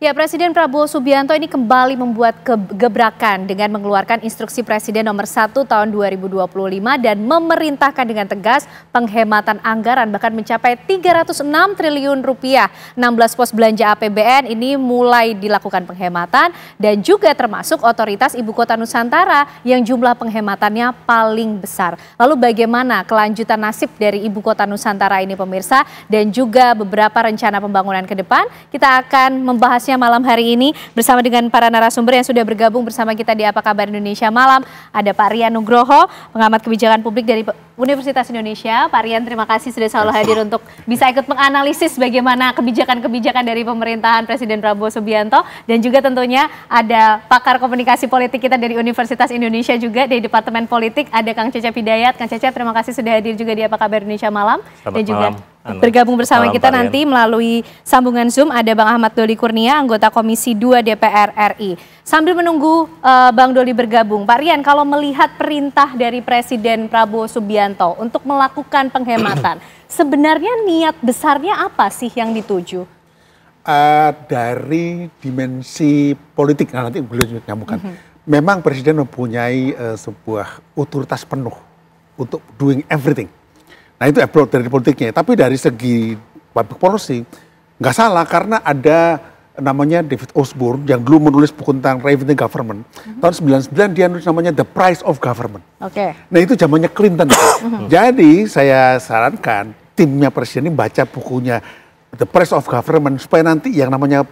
Ya, Presiden Prabowo Subianto ini kembali membuat gebrakan dengan mengeluarkan instruksi Presiden nomor 1 tahun 2025 dan memerintahkan dengan tegas penghematan anggaran bahkan mencapai 306 triliun rupiah. 16 pos belanja APBN ini mulai dilakukan penghematan dan juga termasuk otoritas Ibu Kota Nusantara yang jumlah penghematannya paling besar. Lalu bagaimana kelanjutan nasib dari Ibu Kota Nusantara ini pemirsa dan juga beberapa rencana pembangunan ke depan? Kita akan membahasnya malam hari ini bersama dengan para narasumber yang sudah bergabung bersama kita di Apa Kabar Indonesia Malam. Ada Pak Rian Nugroho, pengamat kebijakan publik dari Universitas Indonesia. Pak Rian, terima kasih sudah selalu hadir untuk bisa ikut menganalisis bagaimana kebijakan-kebijakan dari pemerintahan Presiden Prabowo Subianto. Dan juga tentunya ada pakar komunikasi politik kita dari Universitas Indonesia juga dari Departemen Politik, ada Kang Cecep Hidayat. Kang Cecep, terima kasih sudah hadir juga di Apa Kabar Indonesia Malam. Selamat dan juga malam. Bergabung bersama kita nanti melalui sambungan Zoom ada Bang Ahmad Doli Kurnia, anggota Komisi 2 DPR RI. Sambil menunggu Bang Doli bergabung, Pak Rian, kalau melihat perintah dari Presiden Prabowo Subianto untuk melakukan penghematan, sebenarnya niat besarnya apa sih yang dituju? Dari dimensi politik, nanti beliau nyambungkan. Memang Presiden mempunyai sebuah otoritas penuh untuk doing everything. Nah itu approach dari politiknya, tapi dari segi public policy nggak salah karena ada namanya David Osborne yang dulu menulis buku tentang revenue government. Tahun 99 dia nulis namanya The Price of Government. Nah itu zamannya Clinton. Jadi saya sarankan timnya Presiden ini baca bukunya The Price of Government supaya nanti yang namanya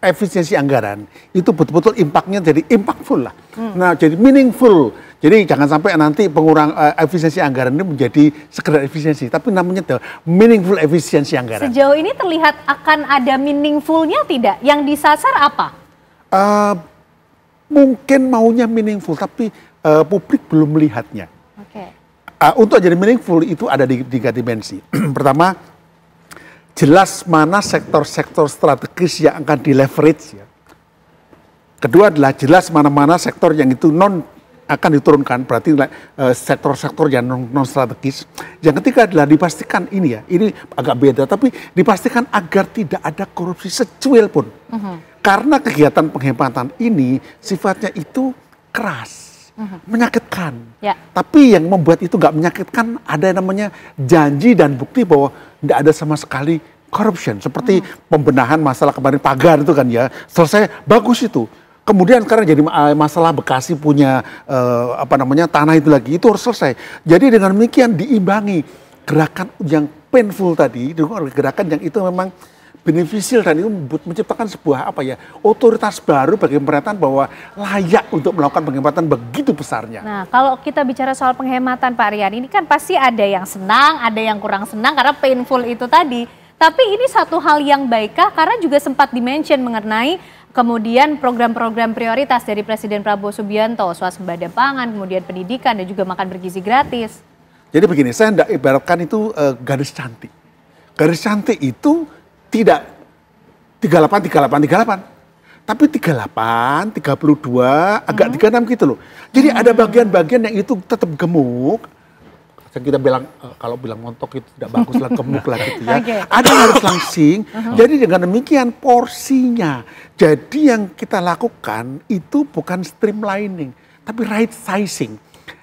efisiensi anggaran itu betul-betul impactnya jadi impactful lah. Nah jadi meaningful. Jadi jangan sampai nanti pengurang efisiensi anggaran ini menjadi sekedar efisiensi, tapi namanya the meaningful efisiensi anggaran. Sejauh ini terlihat akan ada meaningfulnya tidak? Yang disasar apa? Mungkin maunya meaningful, tapi publik belum melihatnya. Untuk jadi meaningful itu ada di 3 dimensi. Pertama, jelas mana sektor-sektor strategis yang akan di-leverage. Ya. Kedua adalah jelas mana-mana sektor yang itu akan diturunkan, berarti sektor-sektor yang non-strategis. Yang ketiga adalah dipastikan ini agak beda, tapi dipastikan agar tidak ada korupsi secuil pun. Karena kegiatan penghematan ini sifatnya itu keras, menyakitkan. Tapi yang membuat itu nggak menyakitkan ada namanya janji dan bukti bahwa tidak ada sama sekali corruption. Seperti pembenahan masalah kemarin pagar itu kan ya, selesai, bagus itu. Kemudian sekarang jadi masalah Bekasi punya tanah itu lagi, itu harus selesai. Jadi dengan demikian diimbangi gerakan yang painful tadi, gerakan yang itu memang beneficial dan itu menciptakan sebuah otoritas baru bagi pemerintahan bahwa layak untuk melakukan penghematan begitu besarnya. Nah kalau kita bicara soal penghematan Pak Rian, ini kan pasti ada yang senang, ada yang kurang senang karena painful itu tadi. Tapi ini satu hal yang baikkah karena juga sempat dimention mengenai kemudian program-program prioritas dari Presiden Prabowo Subianto, swasembada pangan, kemudian pendidikan dan juga makan bergizi gratis. Jadi begini, saya hendak ibaratkan itu garis cantik. Garis cantik itu tidak 38, tapi 38, 32, agak 36 gitu loh. Jadi ada bagian-bagian yang itu tetap gemuk. Kita bilang kalau bilang montok itu tidak bagus lah, gemuk lah gitu ya. Ada yang harus langsing. Jadi dengan demikian porsinya. Jadi yang kita lakukan itu bukan streamlining, tapi right sizing.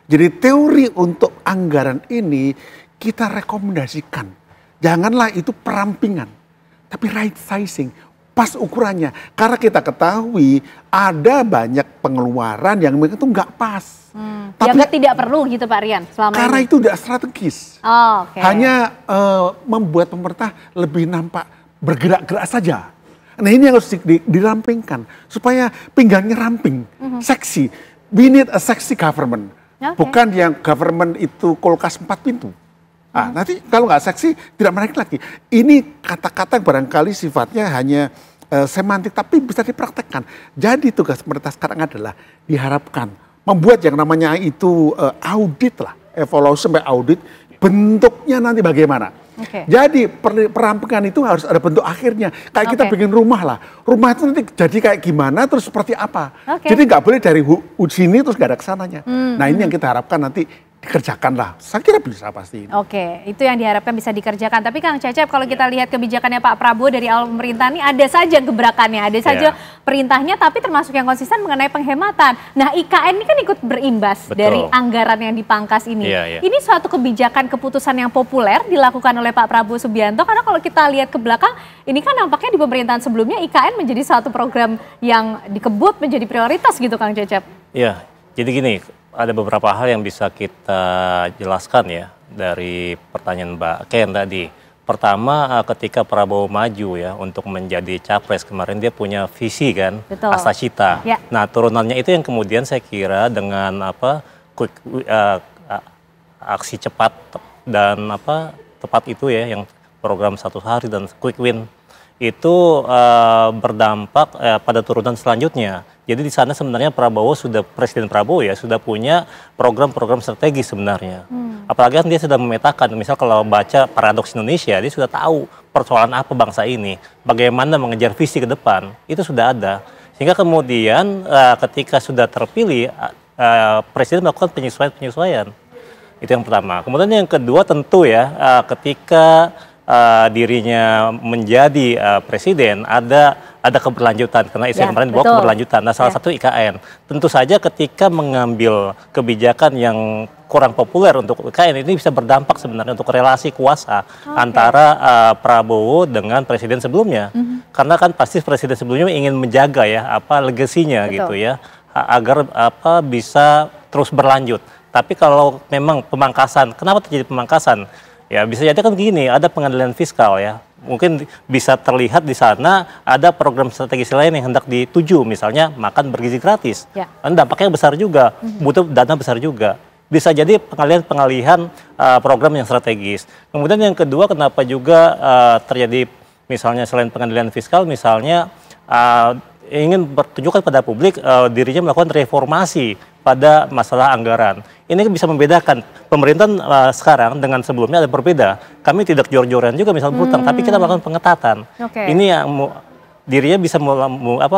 Jadi teori untuk anggaran ini kita rekomendasikan. Janganlah itu perampingan, tapi right sizing. Pas ukurannya. Karena kita ketahui ada banyak pengeluaran yang itu nggak pas. Tapi tidak perlu gitu Pak Rian selama karena ini. itu tidak strategis. Hanya membuat pemerintah lebih nampak bergerak-gerak saja. Nah ini yang harus dirampingkan. Supaya pinggangnya ramping, seksi. We need a sexy government. Bukan yang government itu kulkas 4 pintu. Nanti kalau nggak seksi tidak menarik lagi. Ini kata-kata yang barangkali sifatnya hanya semantik tapi bisa dipraktekkan. Jadi tugas pemerintah sekarang adalah diharapkan membuat yang namanya itu audit lah, evaluasi sampai audit bentuknya nanti bagaimana. Jadi perampingan itu harus ada bentuk akhirnya. Kayak kita bikin rumah lah. Rumah itu nanti jadi kayak gimana terus seperti apa. Jadi nggak boleh dari sini terus nggak ada kesananya. Nah ini yang kita harapkan nanti dikerjakan lah. Saya kira bisa pasti. Oke, itu yang diharapkan bisa dikerjakan. Tapi Kang Cecep, kalau kita lihat kebijakannya Pak Prabowo dari awal pemerintah ini ada saja gebrakannya, ada saja perintahnya, tapi termasuk yang konsisten mengenai penghematan. Nah, IKN ini kan ikut berimbas dari anggaran yang dipangkas ini. Ini suatu kebijakan keputusan yang populer dilakukan oleh Pak Prabowo Subianto, karena kalau kita lihat ke belakang, ini kan nampaknya di pemerintahan sebelumnya IKN menjadi suatu program yang dikebut menjadi prioritas gitu Kang Cecep. Iya, jadi gini, ada beberapa hal yang bisa kita jelaskan ya dari pertanyaan Mbak Ken tadi. Pertama, ketika Prabowo maju ya untuk menjadi capres kemarin, dia punya visi kan, Asacita. Nah, turunannya itu yang kemudian saya kira dengan aksi cepat dan tepat itu ya, yang program 1 hari dan quick win itu berdampak pada turunan selanjutnya. Jadi di sana sebenarnya Presiden Prabowo ya sudah punya program-program strategis sebenarnya. Apalagi kan dia sudah memetakan, misal kalau baca Paradoks Indonesia, dia sudah tahu persoalan apa bangsa ini, bagaimana mengejar visi ke depan, itu sudah ada. Sehingga kemudian ketika sudah terpilih, Presiden melakukan penyesuaian-penyesuaian. Itu yang pertama. Kemudian yang kedua tentu ya, ketika dirinya menjadi presiden ada keberlanjutan, karena isu kemarin dibawa keberlanjutan. Nah, salah satu IKN. Tentu saja ketika mengambil kebijakan yang kurang populer untuk IKN ini bisa berdampak sebenarnya untuk relasi kuasa antara Prabowo dengan presiden sebelumnya. Karena kan pasti presiden sebelumnya ingin menjaga ya legasinya gitu ya, agar bisa terus berlanjut. Tapi kalau memang pemangkasan, kenapa terjadi pemangkasan? Ya bisa jadi kan gini, ada pengendalian fiskal ya. Mungkin bisa terlihat di sana ada program strategis lain yang hendak dituju, misalnya makan bergizi gratis. Dan dampaknya besar juga, butuh dana besar juga. Bisa jadi pengalihan program yang strategis. Kemudian yang kedua, kenapa juga terjadi misalnya selain pengendalian fiskal, misalnya ingin bertunjukkan pada publik dirinya melakukan reformasi pada masalah anggaran. Ini bisa membedakan pemerintahan sekarang dengan sebelumnya ada berbeda. Kami tidak jor-joran juga misalnya berutang, tapi kita melakukan pengetatan. Ini yang dirinya bisa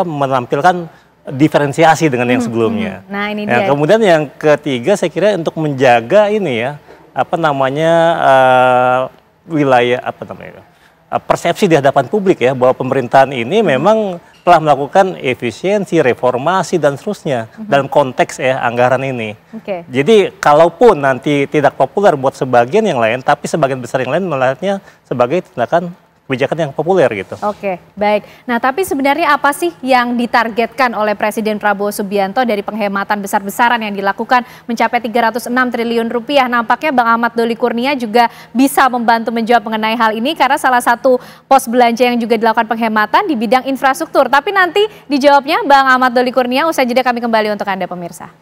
menampilkan diferensiasi dengan yang sebelumnya. Nah, ini dia. Kemudian yang ketiga saya kira untuk menjaga ini ya, wilayah persepsi di hadapan publik ya, bahwa pemerintahan ini memang telah melakukan efisiensi, reformasi dan seterusnya dalam konteks anggaran ini. Jadi kalaupun nanti tidak populer buat sebagian yang lain, tapi sebagian besar yang lain melihatnya sebagai tindakan kebijakan yang populer gitu. Oke, baik. Nah, tapi sebenarnya apa sih yang ditargetkan oleh Presiden Prabowo Subianto dari penghematan besar-besaran yang dilakukan mencapai 306 triliun rupiah? Nampaknya Bang Ahmad Doli Kurnia juga bisa membantu menjawab mengenai hal ini, karena salah satu pos belanja yang juga dilakukan penghematan di bidang infrastruktur. Tapi nanti dijawabnya Bang Ahmad Doli Kurnia, usai jeda kami kembali untuk Anda pemirsa.